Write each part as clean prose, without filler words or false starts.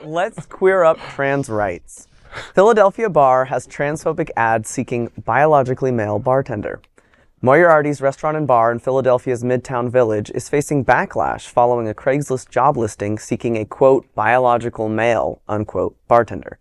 Let's queer up trans rights. Philadelphia bar has transphobic ads seeking biologically male bartender. Moriarty's restaurant and bar in Philadelphia's Midtown Village is facing backlash following a Craigslist job listing seeking a, quote, biological male, unquote, bartender.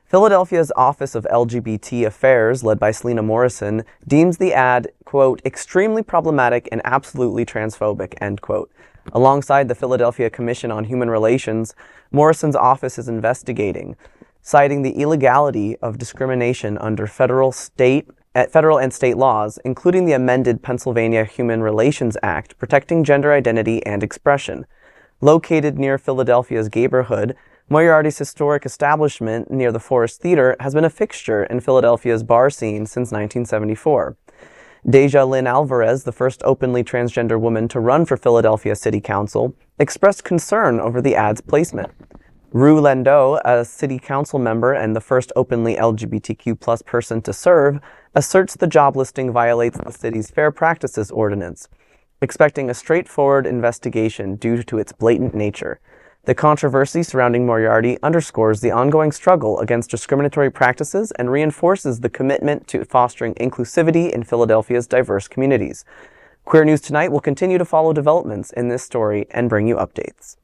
Philadelphia's Office of LGBT Affairs, led by Celena Morrison, deems the ad, quote, extremely problematic and absolutely transphobic, end quote. Alongside the Philadelphia Commission on Human Relations, Morrison's office is investigating, citing the illegality of discrimination under federal and state laws, including the amended Pennsylvania Human Relations Act protecting gender identity and expression. Located near Philadelphia's Gayborhood, Moriarty's historic establishment near the Forrest Theater has been a fixture in Philadelphia's bar scene since 1974. Deja Lynn Alvarez, the first openly transgender woman to run for Philadelphia City Council, expressed concern over the ad's placement. Rue Landau, a city council member and the first openly LGBTQ+ person to serve, asserts the job listing violates the city's Fair Practices Ordinance, expecting a straightforward investigation due to its blatant nature. The controversy surrounding Moriarty underscores the ongoing struggle against discriminatory practices and reinforces the commitment to fostering inclusivity in Philadelphia's diverse communities. Queer News Tonight will continue to follow developments in this story and bring you updates.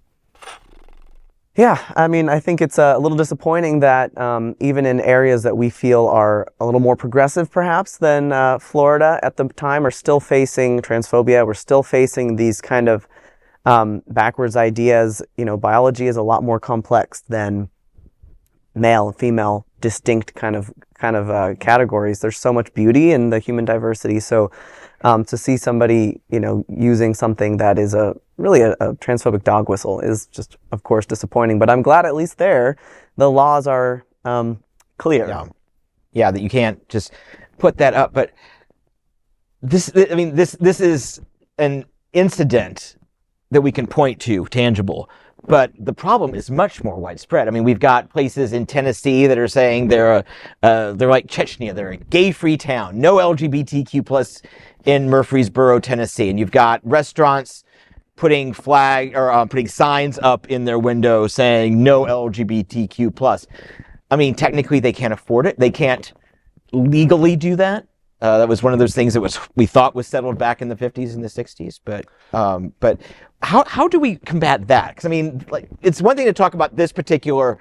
Yeah, I mean, I think it's a little disappointing that even in areas that we feel are a little more progressive, perhaps, than Florida at the time, are still facing transphobia. We're still facing these kind of backwards ideas. You know, biology is a lot more complex than male and female distinct kind of categories. There's so much beauty in the human diversity. So to see somebody, you know, using something that is really a transphobic dog whistle is just, of course, disappointing. But I'm glad at least there the laws are clear. Yeah, that you can't just put that up. But this is an incident that we can point to, tangible. But the problem is much more widespread. I mean, we've got places in Tennessee that are saying they're like Chechnya. They're a gay-free town. No LGBTQ+ in Murfreesboro, Tennessee. And you've got restaurants putting putting signs up in their window saying no LGBTQ+. I mean, technically they can't afford it. They can't legally do that. That was one of those things that we thought was settled back in the 50s and the 60s. But how do we combat that? Because I mean, like, it's one thing to talk about this particular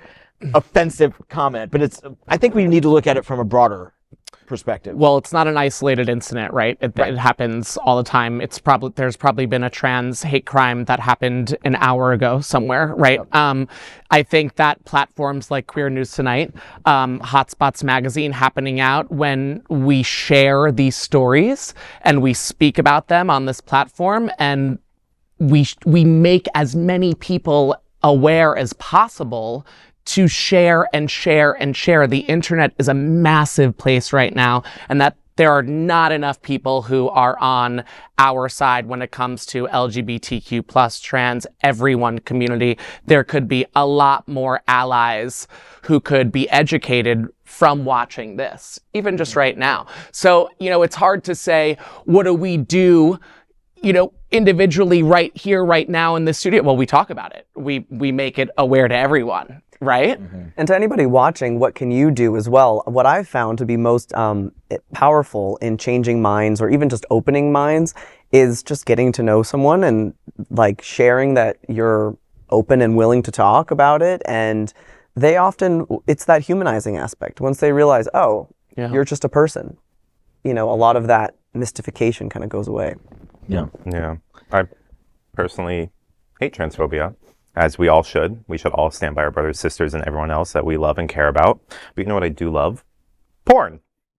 offensive comment, but I think we need to look at it from a broader perspective. Well, it's not an isolated incident, right? It happens all the time. There's probably been a trans hate crime that happened an hour ago somewhere, right? Yep. I think that platforms like Queer News Tonight, Hotspots Magazine happening out when we share these stories and we speak about them on this platform, and we make as many people aware as possible to share and share and share. The internet is a massive place right now, and that there are not enough people who are on our side when it comes to LGBTQ+, trans, everyone community. There could be a lot more allies who could be educated from watching this, even just right now. So, you know, it's hard to say, what do we do, you know, individually right here, right now in this studio? Well, we talk about it. We make it aware to everyone. Right? Mm-hmm. And to anybody watching, what can you do as well? What I've found to be most powerful in changing minds or even just opening minds is just getting to know someone and like sharing that you're open and willing to talk about it. And it's that humanizing aspect. Once they realize, oh, you're just a person, you know, a lot of that mystification kind of goes away. Yeah. I personally hate transphobia. As we all should. We should all stand by our brothers, sisters, and everyone else that we love and care about. But you know what I do love? Porn.